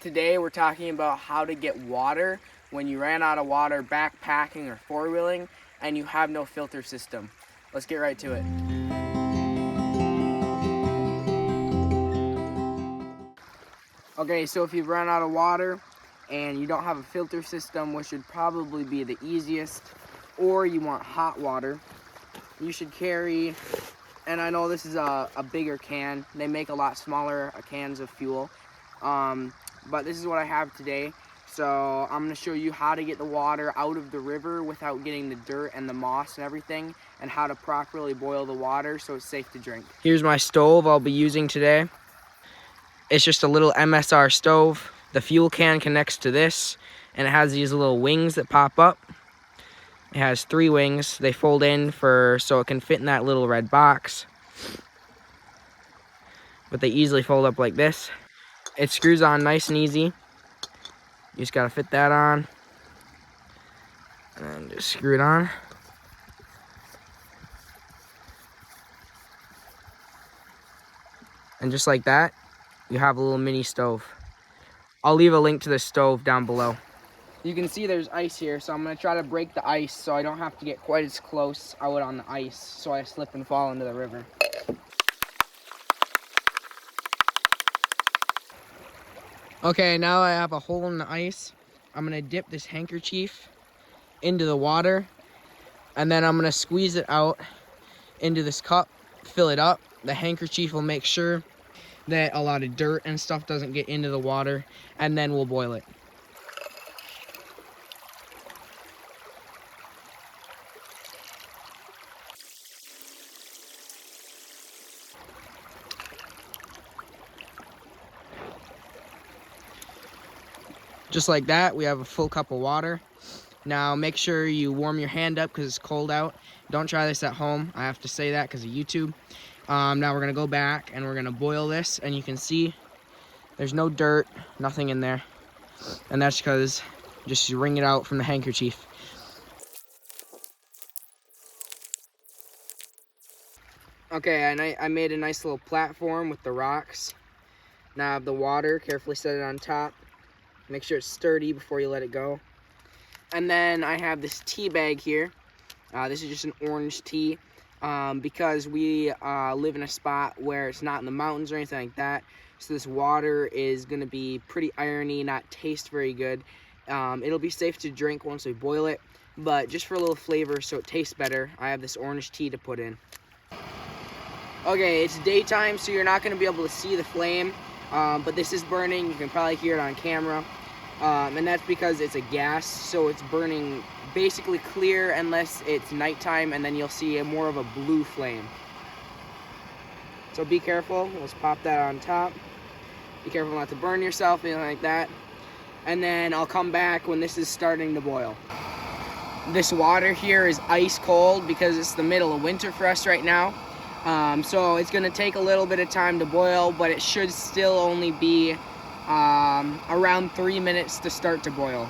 Today we're talking about how to get water when you ran out of water backpacking or four-wheeling and you have no filter system. Let's get right to it. Okay, so if you've run out of water and you don't have a filter system, which should probably be the easiest, or you want hot water, you should carry, and I know this is a bigger can. They make a lot smaller cans of fuel. But this is what I have today. So I'm going to show you how to get the water out of the river without getting the dirt and the moss and everything, and how to properly boil the water so it's safe to drink. Here's my stove I'll be using today. It's just a little MSR stove. The fuel can connects to this, and it has these little wings that pop up. It has 3 wings. They fold in so it can fit in that little red box. But they easily fold up like this. It screws on nice and easy. You just gotta fit that on and then just screw it on. And just like that, you have a little mini stove. I'll leave a link to the stove down below. You can see there's ice here, so I'm gonna try to break the ice so I don't have to get quite as close out on the ice so I slip and fall into the river. Okay, now I have a hole in the ice. I'm gonna dip this handkerchief into the water, and then I'm gonna squeeze it out into this cup, fill it up. The handkerchief will make sure that a lot of dirt and stuff doesn't get into the water, and then we'll boil it. Just like that, we have a full cup of water. Now make sure you warm your hand up because it's cold out. Don't try this at home. I have to say that because of YouTube. Now we're gonna go back and we're gonna boil this, and you can see there's no dirt, nothing in there. And that's because just you wring it out from the handkerchief. Okay, I made a nice little platform with the rocks. Now I have the water, carefully set it on top. Make sure it's sturdy before you let it go. And then I have this tea bag here. This is just an orange tea because we live in a spot where it's not in the mountains or anything like that. So this water is going to be pretty irony, not taste very good. It'll be safe to drink once we boil it, but just for a little flavor so it tastes better, I have this orange tea to put in. Okay, it's daytime, so you're not going to be able to see the flame. But this is burning. You can probably hear it on camera, and that's because it's a gas, so it's burning basically clear unless it's nighttime, and then you'll see more of a blue flame. So be careful. Let's pop that on top. Be careful not to burn yourself, anything like that. And then I'll come back when this is starting to boil. This water here is ice cold because it's the middle of winter for us right now. So it's going to take a little bit of time to boil, but it should still only be around 3 minutes to start to boil.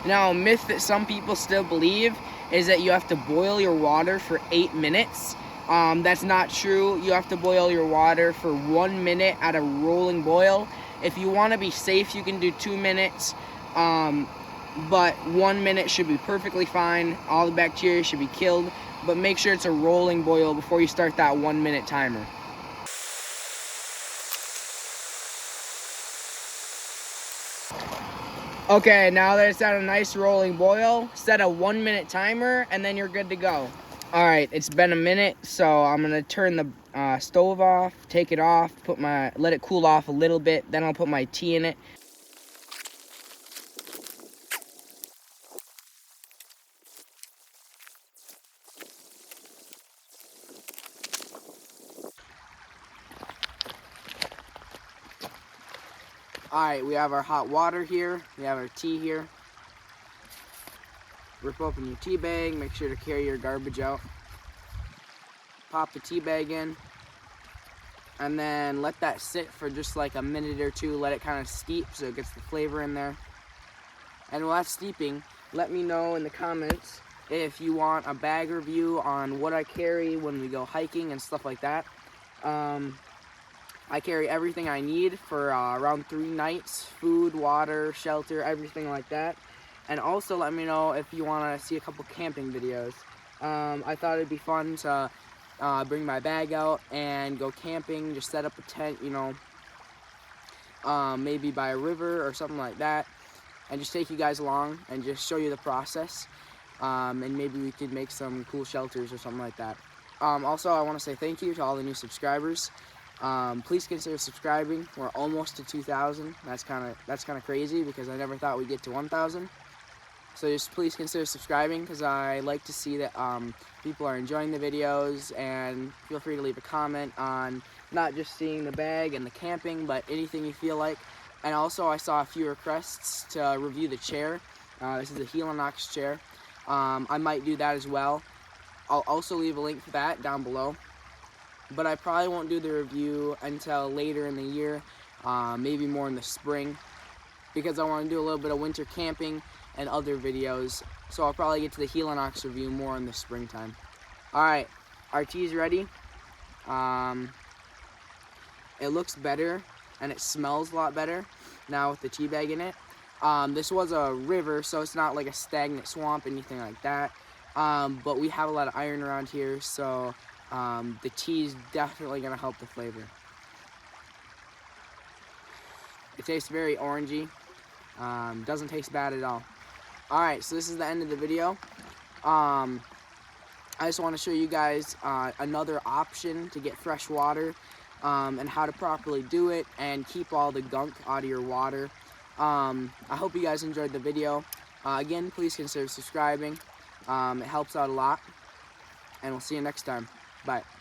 Now, a myth that some people still believe is that you have to boil your water for 8 minutes. That's not true. You have to boil your water for 1 minute at a rolling boil. If you want to be safe, you can do 2 minutes, but 1 minute should be perfectly fine. All the bacteria should be killed. But make sure it's a rolling boil before you start that 1 minute timer. Okay, now that it's at a nice rolling boil, set a 1 minute timer and then you're good to go. Alright, it's been a minute, so I'm gonna turn the stove off, take it off, let it cool off a little bit, then I'll put my tea in it. Alright, we have our hot water here, we have our tea here. Rip open your tea bag, make sure to carry your garbage out. Pop the tea bag in, and then let that sit for just like a minute or two. Let it kind of steep so it gets the flavor in there. And while that's steeping, let me know in the comments if you want a bag review on what I carry when we go hiking and stuff like that. I carry everything I need for around 3 nights: food, water, shelter, everything like that. And also let me know if you want to see a couple camping videos. I thought it'd be fun to bring my bag out and go camping, just set up a tent, you know, maybe by a river or something like that, and just take you guys along and just show you the process. And maybe we could make some cool shelters or something like that. Also, I want to say thank you to all the new subscribers. Please consider subscribing. We're almost to 2,000. That's kind of crazy because I never thought we'd get to 1,000. So just please consider subscribing, because I like to see that people are enjoying the videos, and feel free to leave a comment on not just seeing the bag and the camping, but anything you feel like. And also, I saw a few requests to review the chair. This is the Helinox chair. I might do that as well. I'll also leave a link for that down below. But I probably won't do the review until later in the year, maybe more in the spring, because I want to do a little bit of winter camping and other videos. So I'll probably get to the Helinox review more in the springtime. Alright, our tea is ready. It looks better and it smells a lot better now with the tea bag in it. This was a river, so it's not like a stagnant swamp, anything like that. But we have a lot of iron around here, so the tea is definitely going to help the flavor. It tastes very orangey. Doesn't taste bad at all. Alright, so this is the end of the video. I just want to show you guys another option to get fresh water, and how to properly do it and keep all the gunk out of your water. I hope you guys enjoyed the video. Again, please consider subscribing. It helps out a lot. And we'll see you next time. Bye.